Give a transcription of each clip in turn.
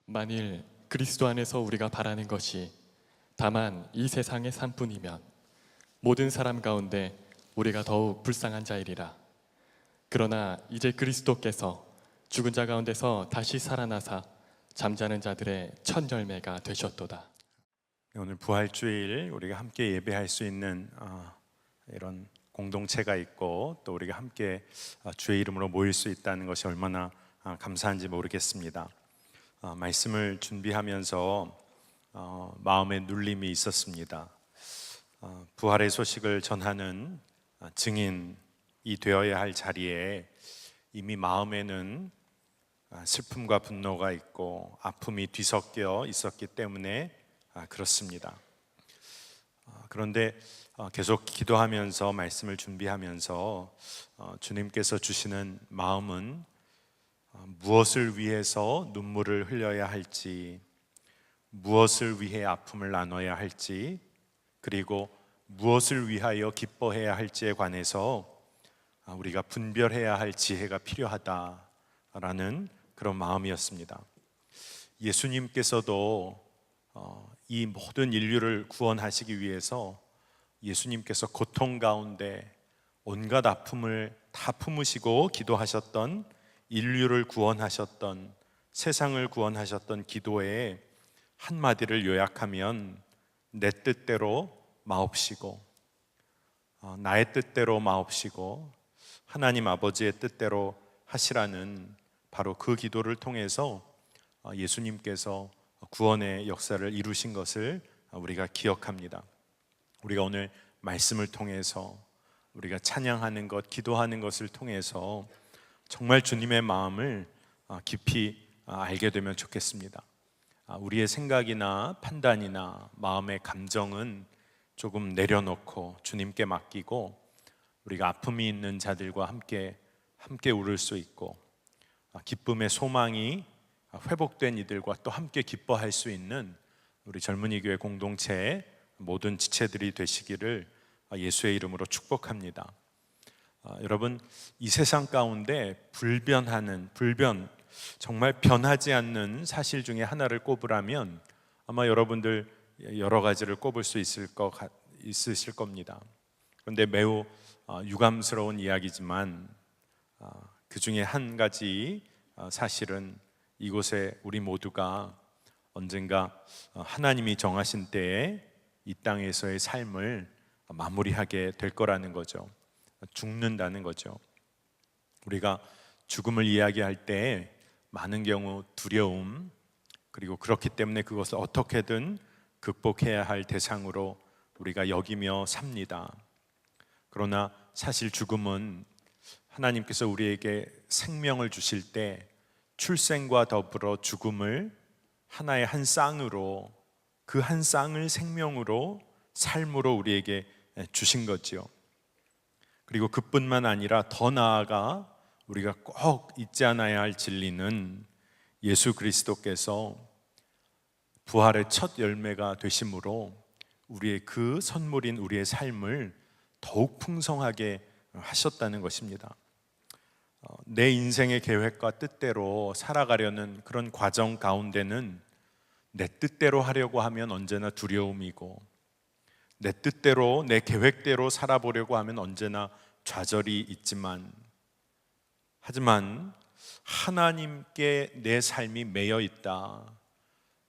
만일 그리스도 안에서 우리가 바라는 것이 다만 이 세상의 삶뿐이면 모든 사람 가운데 우리가 더욱 불쌍한 자이리라. 그러나 이제 그리스도께서 죽은 자 가운데서 다시 살아나사 잠자는 자들의 첫 열매가 되셨도다. 오늘 부활주일 우리가 함께 예배할 수 있는 이런 공동체가 있고 또 우리가 함께 주의 이름으로 모일 수 있다는 것이 얼마나 감사한지 모르겠습니다. 말씀을 준비하면서 마음에 눌림이 있었습니다. 부활의 소식을 전하는 증인이 되어야 할 자리에 이미 마음에는 슬픔과 분노가 있고 아픔이 뒤섞여 있었기 때문에 그렇습니다. 그런데 계속 기도하면서 말씀을 준비하면서 주님께서 주시는 마음은 무엇을 위해서 눈물을 흘려야 할지, 무엇을 위해 아픔을 나눠야 할지, 그리고 무엇을 위하여 기뻐해야 할지에 관해서 우리가 분별해야 할 지혜가 필요하다라는 그런 마음이었습니다. 예수님께서도 이 모든 인류를 구원하시기 위해서 예수님께서 고통 가운데 온갖 아픔을 다 품으시고 기도하셨던, 인류를 구원하셨던, 세상을 구원하셨던 기도의 한마디를 요약하면 내 뜻대로 마옵시고 나의 뜻대로 마옵시고 하나님 아버지의 뜻대로 하시라는 바로 그 기도를 통해서 예수님께서 구원의 역사를 이루신 것을 우리가 기억합니다. 우리가 오늘 말씀을 통해서 우리가 찬양하는 것, 기도하는 것을 통해서 정말 주님의 마음을 깊이 알게 되면 좋겠습니다. 우리의 생각이나 판단이나 마음의 감정은 조금 내려놓고 주님께 맡기고 우리가 아픔이 있는 자들과 함께 울을 수 있고 기쁨의 소망이 회복된 이들과 또 함께 기뻐할 수 있는 우리 젊은이 교회 공동체의 모든 지체들이 되시기를 예수의 이름으로 축복합니다. 여러분, 이 세상 가운데 정말 변하지 않는 사실 중에 하나를 꼽으라면 아마 여러분들 여러 가지를 꼽을 수 있으실 겁니다. 그런데 매우 유감스러운 이야기지만 그 중에 한 가지 사실은 이곳에 우리 모두가 언젠가 하나님이 정하신 때에 이 땅에서의 삶을 마무리하게 될 거라는 거죠. 죽는다는 거죠. 우리가 죽음을 이야기할 때 많은 경우 두려움, 그리고 그렇기 때문에 그것을 어떻게든 극복해야 할 대상으로 우리가 여기며 삽니다. 그러나 사실 죽음은 하나님께서 우리에게 생명을 주실 때 출생과 더불어 죽음을 하나의 한 쌍으로, 그 한 쌍을 생명으로, 삶으로 우리에게 주신 거지요. 그리고 그뿐만 아니라 더 나아가 우리가 꼭 잊지 않아야 할 진리는 예수 그리스도께서 부활의 첫 열매가 되심으로 우리의 그 선물인 우리의 삶을 더욱 풍성하게 하셨다는 것입니다. 내 인생의 계획과 뜻대로 살아가려는 그런 과정 가운데는 내 뜻대로 하려고 하면 언제나 두려움이고 내 뜻대로, 내 계획대로 살아보려고 하면 언제나 좌절이 있지만 하지만 하나님께 내 삶이 매여 있다,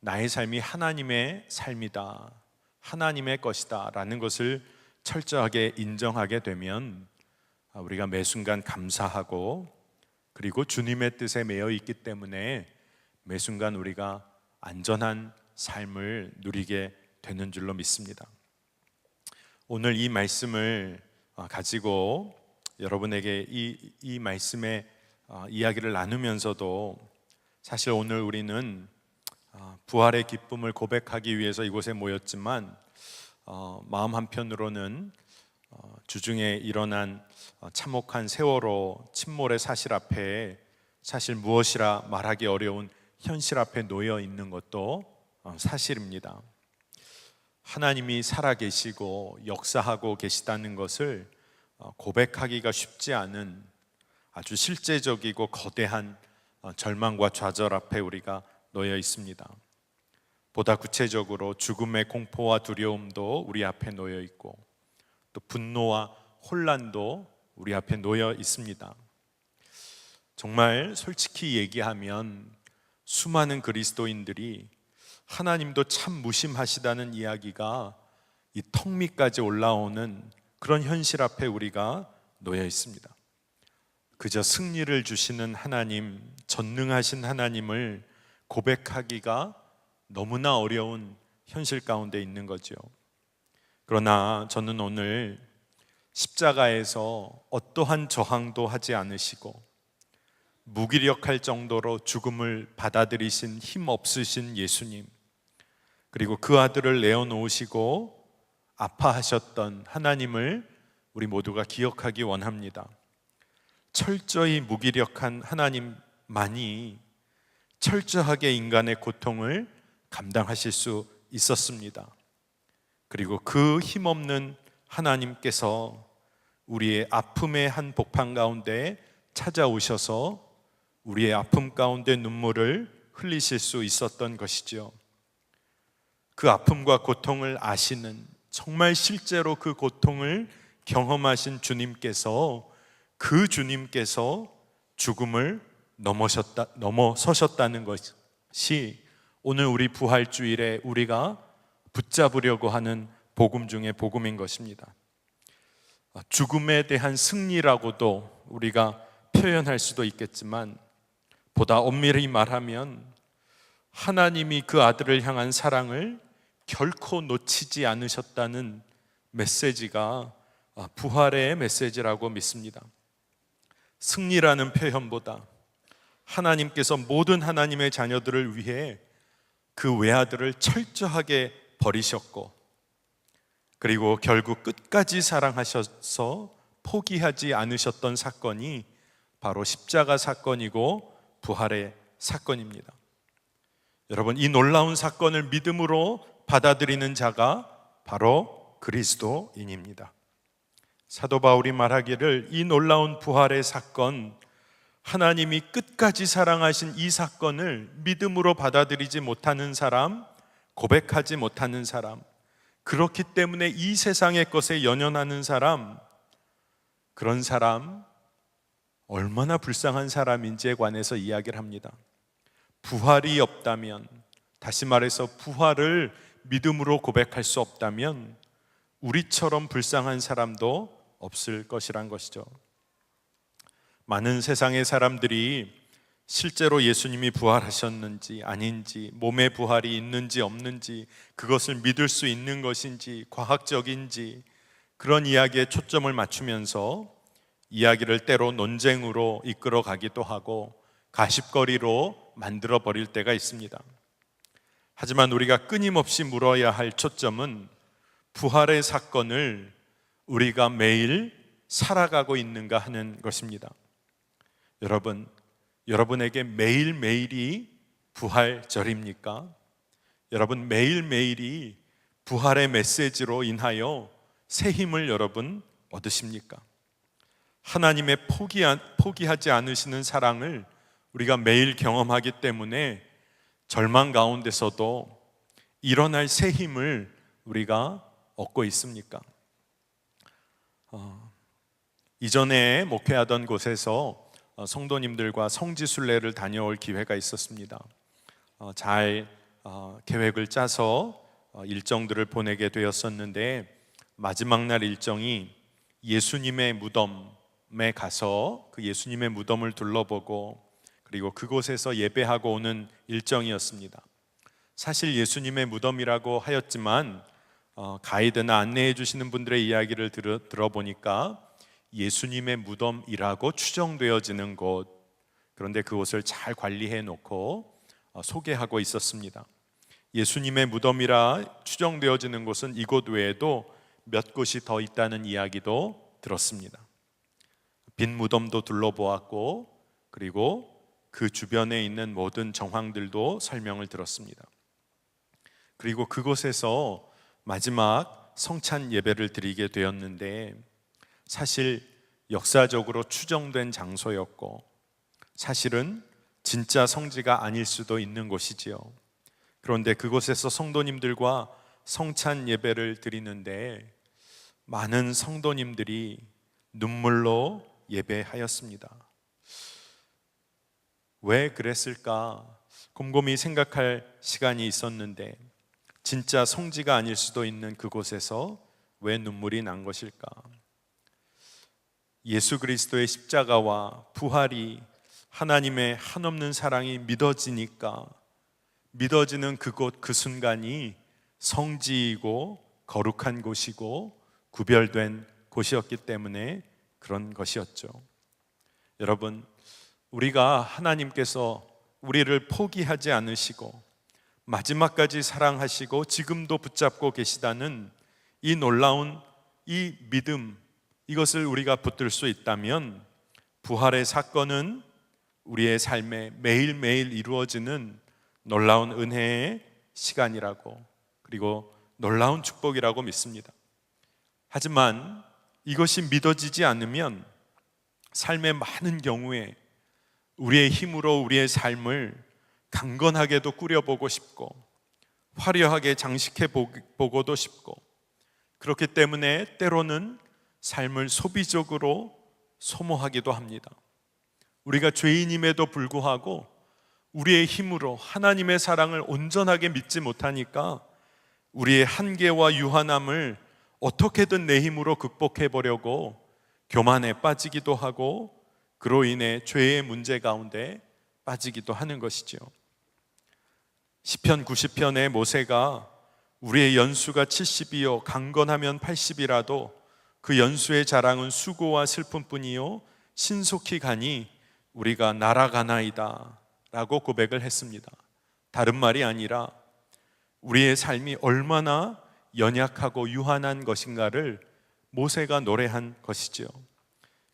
나의 삶이 하나님의 삶이다, 하나님의 것이다 라는 것을 철저하게 인정하게 되면 우리가 매 순간 감사하고 그리고 주님의 뜻에 매여 있기 때문에 매 순간 우리가 안전한 삶을 누리게 되는 줄로 믿습니다. 오늘 이 말씀을 가지고 여러분에게 이 말씀의 이야기를 나누면서도 사실 오늘 우리는 부활의 기쁨을 고백하기 위해서 이곳에 모였지만 마음 한편으로는 주중에 일어난 참혹한 세월호 침몰의 사실 앞에 사실 무엇이라 말하기 어려운 현실 앞에 놓여 있는 것도 사실입니다. 하나님이 살아계시고 역사하고 계시다는 것을 고백하기가 쉽지 않은 아주 실제적이고 거대한 절망과 좌절 앞에 우리가 놓여 있습니다. 보다 구체적으로 죽음의 공포와 두려움도 우리 앞에 놓여 있고, 또 분노와 혼란도 우리 앞에 놓여 있습니다. 정말 솔직히 얘기하면 수많은 그리스도인들이 하나님도 참 무심하시다는 이야기가 이 턱 밑까지 올라오는 그런 현실 앞에 우리가 놓여 있습니다. 그저 승리를 주시는 하나님, 전능하신 하나님을 고백하기가 너무나 어려운 현실 가운데 있는 거죠. 그러나 저는 오늘 십자가에서 어떠한 저항도 하지 않으시고 무기력할 정도로 죽음을 받아들이신 힘 없으신 예수님, 그리고 그 아들을 내어놓으시고 아파하셨던 하나님을 우리 모두가 기억하기 원합니다. 철저히 무기력한 하나님만이 철저하게 인간의 고통을 감당하실 수 있었습니다. 그리고 그 힘없는 하나님께서 우리의 아픔의 한 복판 가운데 찾아오셔서 우리의 아픔 가운데 눈물을 흘리실 수 있었던 것이죠. 그 아픔과 고통을 아시는, 정말 실제로 그 고통을 경험하신 주님께서, 그 주님께서 죽음을 넘어서셨다는 것이 오늘 우리 부활주일에 우리가 붙잡으려고 하는 복음 중에 복음인 것입니다. 죽음에 대한 승리라고도 우리가 표현할 수도 있겠지만, 보다 엄밀히 말하면 하나님이 그 아들을 향한 사랑을 결코 놓치지 않으셨다는 메시지가 부활의 메시지라고 믿습니다. 승리라는 표현보다 하나님께서 모든 하나님의 자녀들을 위해 그 외아들을 철저하게 버리셨고, 그리고 결국 끝까지 사랑하셔서 포기하지 않으셨던 사건이 바로 십자가 사건이고 부활의 사건입니다. 여러분, 이 놀라운 사건을 믿음으로 받아들이는 자가 바로 그리스도인입니다. 사도 바울이 말하기를, 이 놀라운 부활의 사건, 하나님이 끝까지 사랑하신 이 사건을 믿음으로 받아들이지 못하는 사람, 고백하지 못하는 사람, 그렇기 때문에 이 세상의 것에 연연하는 사람, 그런 사람 얼마나 불쌍한 사람인지에 관해서 이야기를 합니다. 부활이 없다면, 다시 말해서 부활을 믿음으로 고백할 수 없다면 우리처럼 불쌍한 사람도 없을 것이란 것이죠. 많은 세상의 사람들이 실제로 예수님이 부활하셨는지 아닌지, 몸의 부활이 있는지 없는지, 그것을 믿을 수 있는 것인지 과학적인지, 그런 이야기에 초점을 맞추면서 이야기를 때로 논쟁으로 이끌어 가기도 하고 가십거리로 만들어 버릴 때가 있습니다. 하지만 우리가 끊임없이 물어야 할 초점은 부활의 사건을 우리가 매일 살아가고 있는가 하는 것입니다. 여러분, 여러분에게 매일매일이 부활절입니까? 여러분, 매일매일이 부활의 메시지로 인하여 새 힘을 여러분 얻으십니까? 하나님의 포기하지 않으시는 사랑을 우리가 매일 경험하기 때문에 절망 가운데서도 일어날 새 힘을 우리가 얻고 있습니까? 이전에 목회하던 곳에서 성도님들과 성지순례를 다녀올 기회가 있었습니다. 잘 계획을 짜서 일정들을 보내게 되었었는데, 마지막 날 일정이 예수님의 무덤에 가서 그 예수님의 무덤을 둘러보고, 그리고 그곳에서 예배하고 오는 일정이었습니다. 사실 예수님의 무덤이라고 하였지만 가이드나 안내해 주시는 분들의 이야기를 들어보니까 예수님의 무덤이라고 추정되어지는 곳, 그런데 그곳을 잘 관리해 놓고 소개하고 있었습니다. 예수님의 무덤이라 추정되어지는 곳은 이곳 외에도 몇 곳이 더 있다는 이야기도 들었습니다. 빈 무덤도 둘러보았고, 그리고 그 주변에 있는 모든 정황들도 설명을 들었습니다. 그리고 그곳에서 마지막 성찬 예배를 드리게 되었는데, 사실 역사적으로 추정된 장소였고, 사실은 진짜 성지가 아닐 수도 있는 곳이지요. 그런데 그곳에서 성도님들과 성찬 예배를 드리는데 많은 성도님들이 눈물로 예배하였습니다. 왜 그랬을까? 곰곰이 생각할 시간이 있었는데 진짜 성지가 아닐 수도 있는 그곳에서 왜 눈물이 난 것일까? 예수 그리스도의 십자가와 부활이 하나님의 한없는 사랑이 믿어지니까 믿어지는 그곳 그 순간이 성지이고 거룩한 곳이고 구별된 곳이었기 때문에 그런 것이었죠. 여러분, 우리가 하나님께서 우리를 포기하지 않으시고 마지막까지 사랑하시고 지금도 붙잡고 계시다는 이 놀라운 이 믿음, 이것을 우리가 붙들 수 있다면 부활의 사건은 우리의 삶에 매일매일 이루어지는 놀라운 은혜의 시간이라고, 그리고 놀라운 축복이라고 믿습니다. 하지만 이것이 믿어지지 않으면 삶의 많은 경우에 우리의 힘으로 우리의 삶을 강건하게도 꾸려보고 싶고 화려하게 장식해 보고도 싶고, 그렇기 때문에 때로는 삶을 소비적으로 소모하기도 합니다. 우리가 죄인임에도 불구하고 우리의 힘으로 하나님의 사랑을 온전하게 믿지 못하니까 우리의 한계와 유한함을 어떻게든 내 힘으로 극복해 보려고 교만에 빠지기도 하고 그로 인해 죄의 문제 가운데 빠지기도 하는 것이죠. 시편 90편의 모세가 우리의 연수가 70이요 강건하면 80이라도 그 연수의 자랑은 수고와 슬픔뿐이요 신속히 가니 우리가 날아가나이다 라고 고백을 했습니다. 다른 말이 아니라 우리의 삶이 얼마나 연약하고 유한한 것인가를 모세가 노래한 것이죠.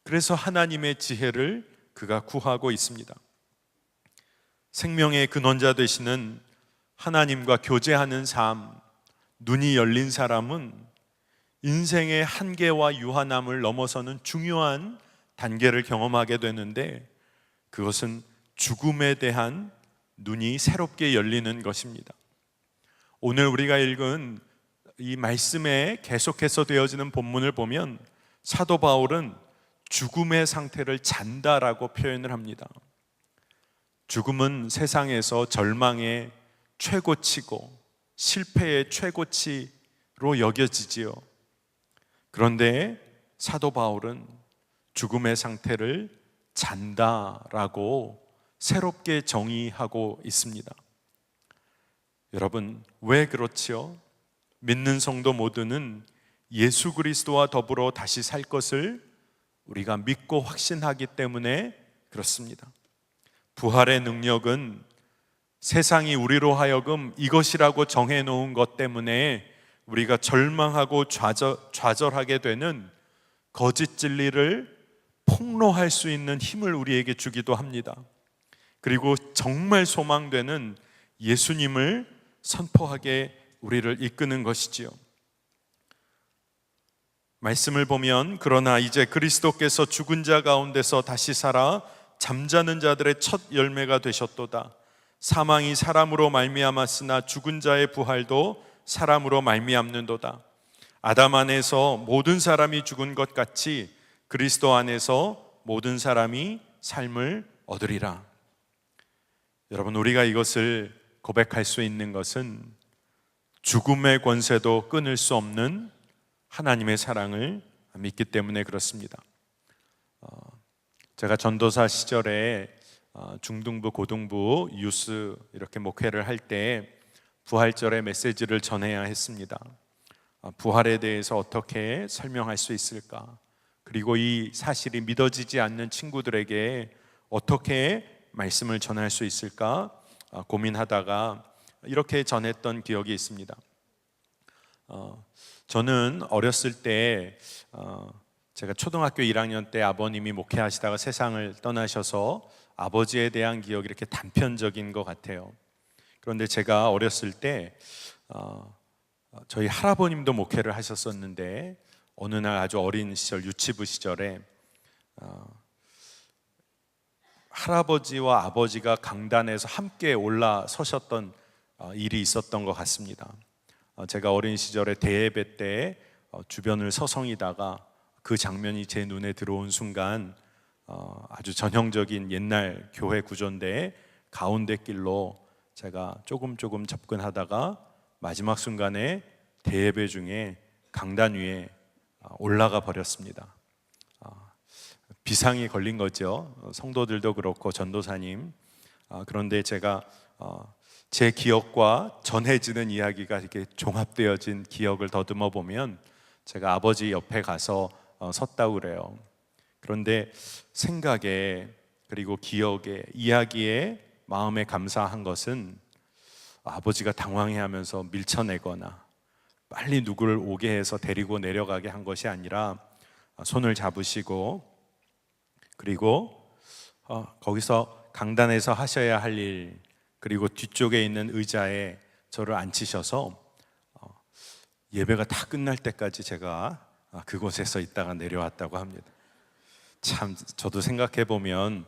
그래서 하나님의 지혜를 그가 구하고 있습니다. 생명의 근원자 되시는 하나님과 교제하는 삶, 눈이 열린 사람은 인생의 한계와 유한함을 넘어서는 중요한 단계를 경험하게 되는데, 그것은 죽음에 대한 눈이 새롭게 열리는 것입니다. 오늘 우리가 읽은 이 말씀에 계속해서 되어지는 본문을 보면 사도 바울은 죽음의 상태를 잔다라고 표현을 합니다. 죽음은 세상에서 절망의 최고치고 실패의 최고치로 여겨지지요. 그런데 사도 바울은 죽음의 상태를 잔다라고 새롭게 정의하고 있습니다. 여러분, 왜 그렇지요? 믿는 성도 모두는 예수 그리스도와 더불어 다시 살 것을 우리가 믿고 확신하기 때문에 그렇습니다. 부활의 능력은 세상이 우리로 하여금 이것이라고 정해놓은 것 때문에 우리가 절망하고 좌절하게 되는 거짓 진리를 폭로할 수 있는 힘을 우리에게 주기도 합니다. 그리고 정말 소망되는 예수님을 선포하게 우리를 이끄는 것이지요. 말씀을 보면 그러나 이제 그리스도께서 죽은 자 가운데서 다시 살아 잠자는 자들의 첫 열매가 되셨도다. 사망이 사람으로 말미암았으나 죽은 자의 부활도 사람으로 말미암는도다. 아담 안에서 모든 사람이 죽은 것 같이 그리스도 안에서 모든 사람이 삶을 얻으리라. 여러분, 우리가 이것을 고백할 수 있는 것은 죽음의 권세도 끊을 수 없는 하나님의 사랑을 믿기 때문에 그렇습니다. 제가 전도사 시절에 중등부, 고등부, 유스 이렇게 목회를 할 때 부활절의 메시지를 전해야 했습니다. 부활에 대해서 어떻게 설명할 수 있을까? 그리고 이 사실이 믿어지지 않는 친구들에게 어떻게 말씀을 전할 수 있을까 고민하다가 이렇게 전했던 기억이 있습니다. 저는 어렸을 때 제가 초등학교 1학년 때 아버님이 목회하시다가 세상을 떠나셔서 아버지에 대한 기억이 이렇게 단편적인 것 같아요. 그런데 제가 어렸을 때 저희 할아버님도 목회를 하셨었는데 어느 날 아주 어린 시절 유치부 시절에 할아버지와 아버지가 강단에서 함께 올라서셨던 일이 있었던 것 같습니다. 제가 어린 시절에 대예배 때 주변을 서성이다가 그 장면이 제 눈에 들어온 순간 아주 전형적인 옛날 교회 구조인데 가운데 길로 제가 조금 접근하다가 마지막 순간에 대예배 중에 강단 위에 올라가 버렸습니다. 비상이 걸린 거죠. 성도들도 그렇고 전도사님. 그런데 제가 제 기억과 전해지는 이야기가 이렇게 종합되어진 기억을 더듬어 보면 제가 아버지 옆에 가서 섰다고 그래요. 그런데 생각에 그리고 기억에 이야기에 마음에 감사한 것은 아버지가 당황해하면서 밀쳐내거나 빨리 누구를 오게 해서 데리고 내려가게 한 것이 아니라 손을 잡으시고 그리고 거기서 강단에서 하셔야 할 일, 그리고 뒤쪽에 있는 의자에 저를 앉히셔서 예배가 다 끝날 때까지 제가 그곳에서 있다가 내려왔다고 합니다. 참 저도 생각해 보면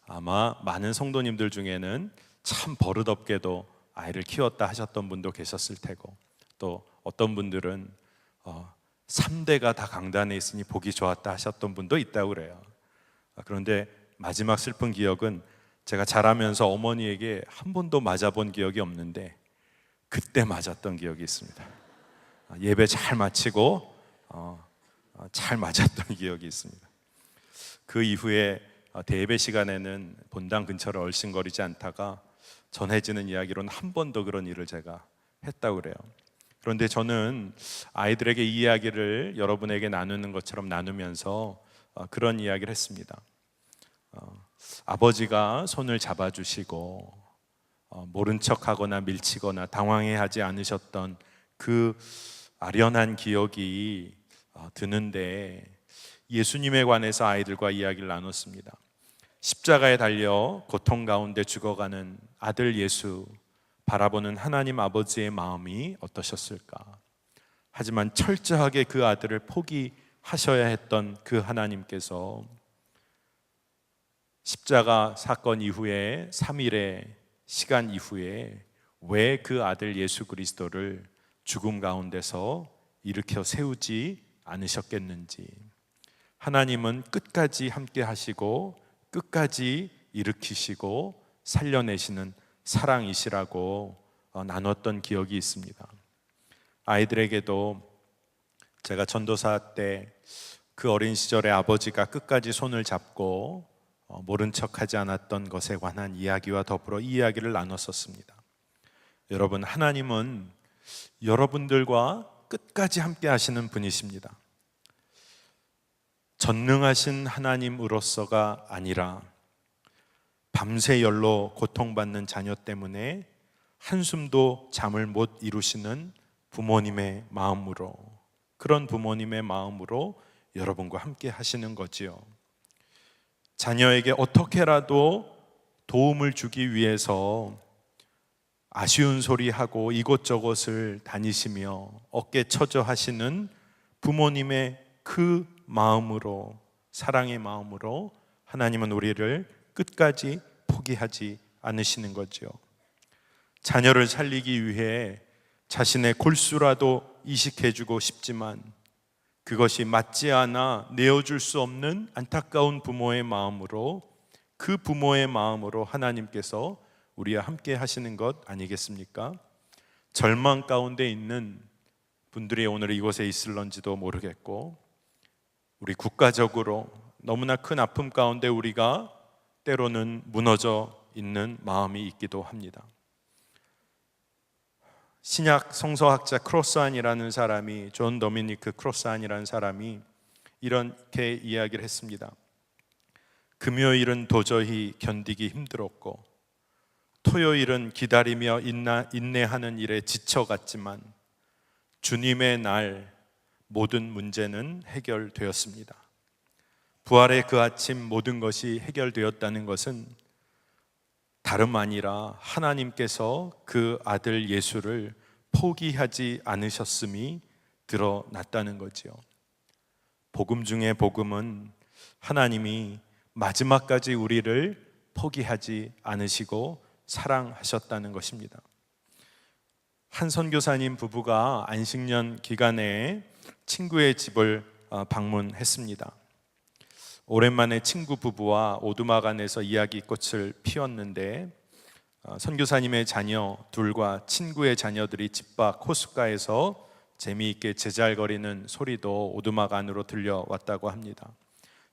아마 많은 성도님들 중에는 참 버릇없게도 아이를 키웠다 하셨던 분도 계셨을 테고, 또 어떤 분들은 3대가 다 강단에 있으니 보기 좋았다 하셨던 분도 있다고 그래요. 그런데 마지막 슬픈 기억은 제가 자라면서 어머니에게 한 번도 맞아본 기억이 없는데 그때 맞았던 기억이 있습니다. 예배 잘 마치고 잘 맞았던 기억이 있습니다. 그 이후에 대예배 시간에는 본당 근처를 얼씬거리지 않다가 전해지는 이야기로는 한 번 더 그런 일을 제가 했다고 그래요. 그런데 저는 아이들에게 이 이야기를 여러분에게 나누는 것처럼 나누면서 그런 이야기를 했습니다. 아버지가 손을 잡아주시고 모른 척하거나 밀치거나 당황해하지 않으셨던 그 아련한 기억이 드는데 예수님에 관해서 아이들과 이야기를 나눴습니다. 십자가에 달려 고통 가운데 죽어가는 아들 예수 바라보는 하나님 아버지의 마음이 어떠셨을까? 하지만 철저하게 그 아들을 포기하셔야 했던 그 하나님께서 십자가 사건 이후에 3일의 시간 이후에 왜 그 아들 예수 그리스도를 죽음 가운데서 일으켜 세우지 않으셨겠는지. 하나님은 끝까지 함께 하시고 끝까지 일으키시고 살려내시는 사랑이시라고 나눴던 기억이 있습니다. 아이들에게도 제가 전도사 때 그 어린 시절에 아버지가 끝까지 손을 잡고 모른 척하지 않았던 것에 관한 이야기와 더불어 이 이야기를 나눴었습니다. 여러분, 하나님은 여러분들과 끝까지 함께 하시는 분이십니다. 전능하신 하나님으로서가 아니라 밤새 열로 고통받는 자녀 때문에 한숨도 잠을 못 이루시는 부모님의 마음으로, 그런 부모님의 마음으로 여러분과 함께 하시는 거지요. 자녀에게 어떻게라도 도움을 주기 위해서 아쉬운 소리 하고 이곳저곳을 다니시며 어깨 처져 하시는 부모님의 그 마음으로, 사랑의 마음으로 하나님은 우리를 끝까지 포기하지 않으시는 거죠. 자녀를 살리기 위해 자신의 골수라도 이식해주고 싶지만 그것이 맞지 않아 내어줄 수 없는 안타까운 부모의 마음으로, 그 부모의 마음으로 하나님께서 우리와 함께 하시는 것 아니겠습니까? 절망 가운데 있는 분들이 오늘 이곳에 있을런지도 모르겠고, 우리 국가적으로 너무나 큰 아픔 가운데 우리가 때로는 무너져 있는 마음이 있기도 합니다. 신약 성서학자 크로스안이라는 사람이, 존 도미니크 크로스안이라는 사람이 이렇게 이야기를 했습니다. 금요일은 도저히 견디기 힘들었고, 토요일은 기다리며 인내하는 일에 지쳐갔지만 주님의 날 모든 문제는 해결되었습니다. 부활의 그 아침 모든 것이 해결되었다는 것은 다름 아니라 하나님께서 그 아들 예수를 포기하지 않으셨음이 드러났다는 거지요. 복음 중에 복음은 하나님이 마지막까지 우리를 포기하지 않으시고 사랑하셨다는 것입니다. 한 선교사님 부부가 안식년 기간에 친구의 집을 방문했습니다. 오랜만에 친구 부부와 오두막 안에서 이야기꽃을 피웠는데 선교사님의 자녀 둘과 친구의 자녀들이 집 밖 호숫가에서 재미있게 제잘거리는 소리도 오두막 안으로 들려왔다고 합니다.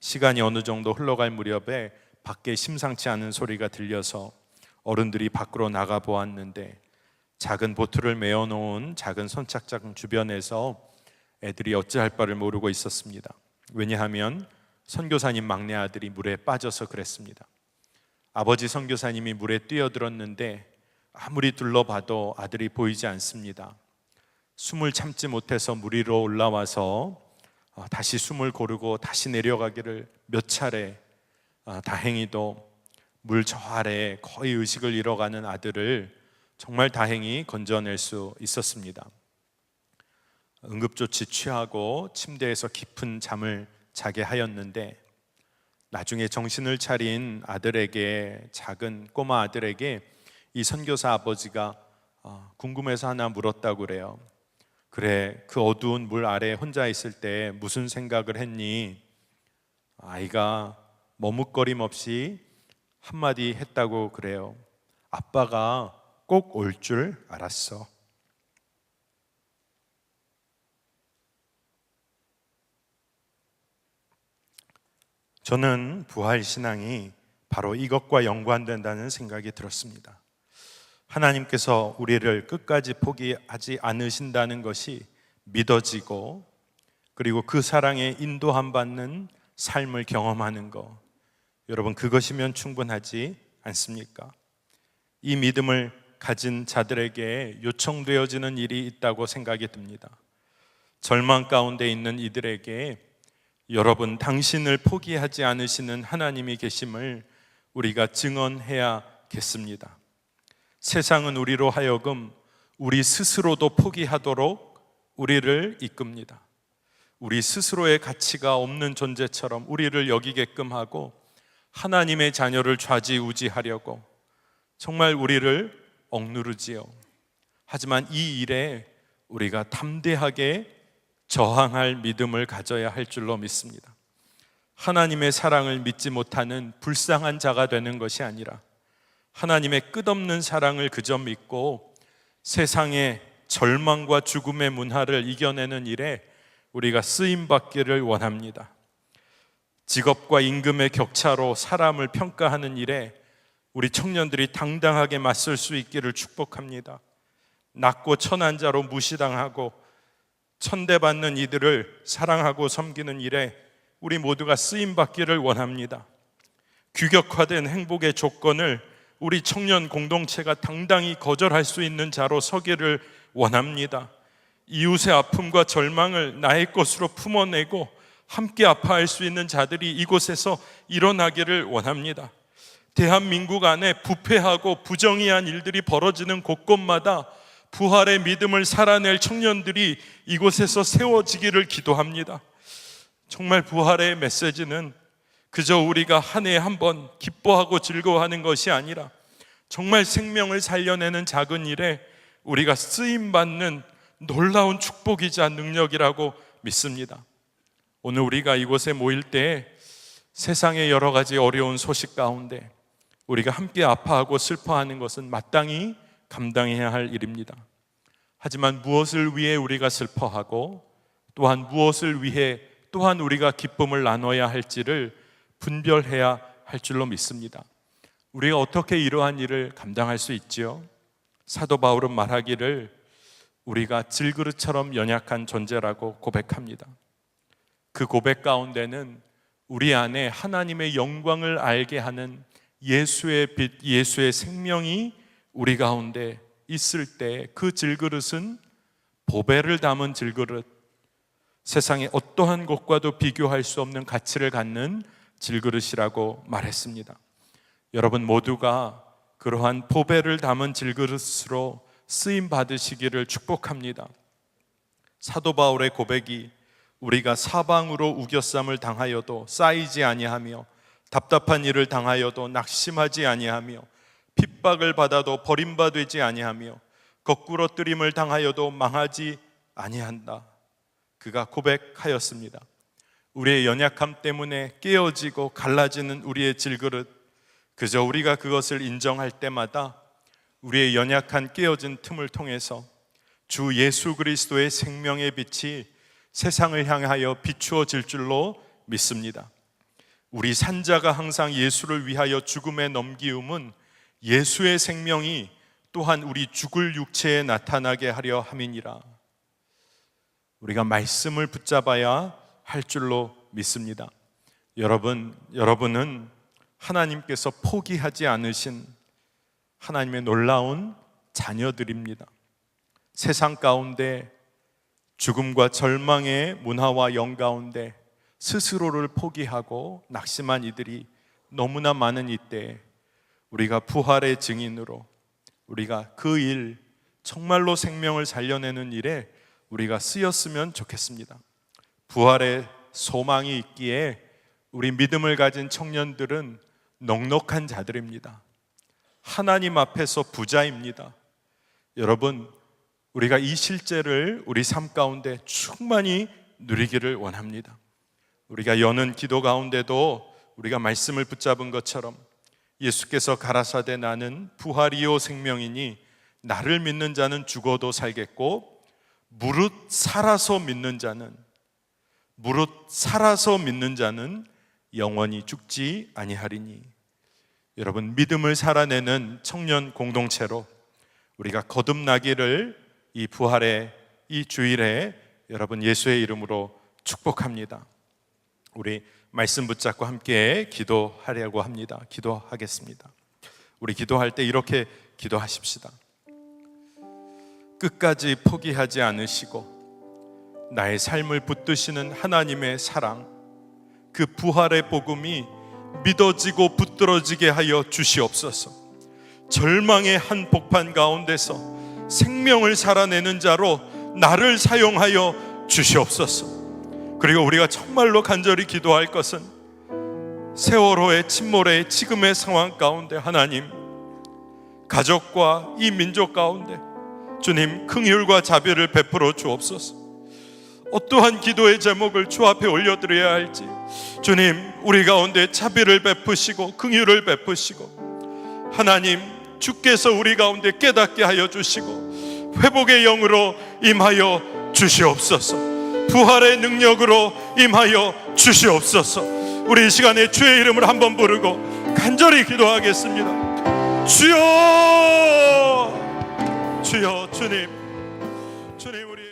시간이 어느 정도 흘러갈 무렵에 밖에 심상치 않은 소리가 들려서 어른들이 밖으로 나가 보았는데 작은 보트를 메어 놓은 작은 선착장 주변에서 애들이 어찌할 바를 모르고 있었습니다. 왜냐하면 선교사님 막내 아들이 물에 빠져서 그랬습니다. 아버지 선교사님이 물에 뛰어들었는데 아무리 둘러봐도 아들이 보이지 않습니다. 숨을 참지 못해서 물 위로 올라와서 다시 숨을 고르고 다시 내려가기를 몇 차례, 다행히도 물 저 아래에 거의 의식을 잃어가는 아들을 정말 다행히 건져낼 수 있었습니다. 응급조치 취하고 침대에서 깊은 잠을 자게 하였는데 나중에 정신을 차린 아들에게, 작은 꼬마 아들에게 이 선교사 아버지가 궁금해서 하나 물었다고 그래요. 그래, 그 어두운 물 아래 혼자 있을 때 무슨 생각을 했니? 아이가 머뭇거림 없이 한마디 했다고 그래요. 아빠가 꼭 올 줄 알았어. 저는 부활신앙이 바로 이것과 연관된다는 생각이 들었습니다. 하나님께서 우리를 끝까지 포기하지 않으신다는 것이 믿어지고, 그리고 그 사랑에 인도함 받는 삶을 경험하는 것, 여러분, 그것이면 충분하지 않습니까? 이 믿음을 가진 자들에게 요청되어지는 일이 있다고 생각이 듭니다. 절망 가운데 있는 이들에게 여러분, 당신을 포기하지 않으시는 하나님이 계심을 우리가 증언해야겠습니다. 세상은 우리로 하여금 우리 스스로도 포기하도록 우리를 이끕니다. 우리 스스로의 가치가 없는 존재처럼 우리를 여기게끔 하고 하나님의 자녀를 좌지우지하려고 정말 우리를 억누르지요. 하지만 이 일에 우리가 담대하게 저항할 믿음을 가져야 할 줄로 믿습니다. 하나님의 사랑을 믿지 못하는 불쌍한 자가 되는 것이 아니라 하나님의 끝없는 사랑을 그저 믿고 세상의 절망과 죽음의 문화를 이겨내는 일에 우리가 쓰임받기를 원합니다. 직업과 임금의 격차로 사람을 평가하는 일에 우리 청년들이 당당하게 맞설 수 있기를 축복합니다. 낮고 천한 자로 무시당하고 천대받는 이들을 사랑하고 섬기는 일에 우리 모두가 쓰임받기를 원합니다. 규격화된 행복의 조건을 우리 청년 공동체가 당당히 거절할 수 있는 자로 서기를 원합니다. 이웃의 아픔과 절망을 나의 것으로 품어내고 함께 아파할 수 있는 자들이 이곳에서 일어나기를 원합니다. 대한민국 안에 부패하고 부정의한 일들이 벌어지는 곳곳마다 부활의 믿음을 살아낼 청년들이 이곳에서 세워지기를 기도합니다. 정말 부활의 메시지는 그저 우리가 한 해에 한 번 기뻐하고 즐거워하는 것이 아니라 정말 생명을 살려내는 작은 일에 우리가 쓰임받는 놀라운 축복이자 능력이라고 믿습니다. 오늘 우리가 이곳에 모일 때 세상의 여러 가지 어려운 소식 가운데 우리가 함께 아파하고 슬퍼하는 것은 마땅히 감당해야 할 일입니다. 하지만 무엇을 위해 우리가 슬퍼하고 또한 무엇을 위해 또한 우리가 기쁨을 나눠야 할지를 분별해야 할 줄로 믿습니다. 우리가 어떻게 이러한 일을 감당할 수 있지요? 사도 바울은 말하기를 우리가 질그릇처럼 연약한 존재라고 고백합니다. 그 고백 가운데는 우리 안에 하나님의 영광을 알게 하는 예수의 빛, 예수의 생명이 우리 가운데 있을 때 그 질그릇은 보배를 담은 질그릇, 세상의 어떠한 것과도 비교할 수 없는 가치를 갖는 질그릇이라고 말했습니다. 여러분 모두가 그러한 보배를 담은 질그릇으로 쓰임 받으시기를 축복합니다. 사도 바울의 고백이 우리가 사방으로 우겨쌈을 당하여도 쌓이지 아니하며 답답한 일을 당하여도 낙심하지 아니하며 핍박을 받아도 버림받지 아니하며 거꾸로 뜨림을 당하여도 망하지 아니한다. 그가 고백하였습니다. 우리의 연약함 때문에 깨어지고 갈라지는 우리의 질그릇, 그저 우리가 그것을 인정할 때마다 우리의 연약한 깨어진 틈을 통해서 주 예수 그리스도의 생명의 빛이 세상을 향하여 비추어질 줄로 믿습니다. 우리 산자가 항상 예수를 위하여 죽음에 넘기움은 예수의 생명이 또한 우리 죽을 육체에 나타나게 하려 함이니라. 우리가 말씀을 붙잡아야 할 줄로 믿습니다. 여러분은 하나님께서 포기하지 않으신 하나님의 놀라운 자녀들입니다. 세상 가운데 죽음과 절망의 문화와 영 가운데 스스로를 포기하고 낙심한 이들이 너무나 많은 이때 우리가 부활의 증인으로 우리가 그 일, 정말로 생명을 살려내는 일에 우리가 쓰였으면 좋겠습니다. 부활의 소망이 있기에 우리 믿음을 가진 청년들은 넉넉한 자들입니다. 하나님 앞에서 부자입니다. 여러분, 우리가 이 실제를 우리 삶 가운데 충만히 누리기를 원합니다. 우리가 여는 기도 가운데도 우리가 말씀을 붙잡은 것처럼 예수께서 가라사대 나는 부활이요 생명이니 나를 믿는 자는 죽어도 살겠고 무릇 살아서 믿는 자는 영원히 죽지 아니하리니. 여러분, 믿음을 살아내는 청년 공동체로 우리가 거듭나기를 이 부활의 이 주일에 여러분 예수의 이름으로 축복합니다. 우리 말씀 붙잡고 함께 기도하려고 합니다. 기도하겠습니다. 우리 기도할 때 이렇게 기도하십시다. 끝까지 포기하지 않으시고 나의 삶을 붙드시는 하나님의 사랑, 그 부활의 복음이 믿어지고 붙들어지게 하여 주시옵소서. 절망의 한복판 가운데서 생명을 살아내는 자로 나를 사용하여 주시옵소서. 그리고 우리가 정말로 간절히 기도할 것은 세월호의 침몰의 지금의 상황 가운데 하나님, 가족과 이 민족 가운데 주님 긍휼과 자비를 베풀어 주옵소서. 어떠한 기도의 제목을 주 앞에 올려드려야 할지 주님, 우리 가운데 자비를 베푸시고 긍휼을 베푸시고 하나님, 주께서 우리 가운데 깨닫게 하여 주시고 회복의 영으로 임하여 주시옵소서. 부활의 능력으로 임하여 주시옵소서. 우리 이 시간에 주의 이름을 한번 부르고 간절히 기도하겠습니다. 주여, 주여, 주님, 우리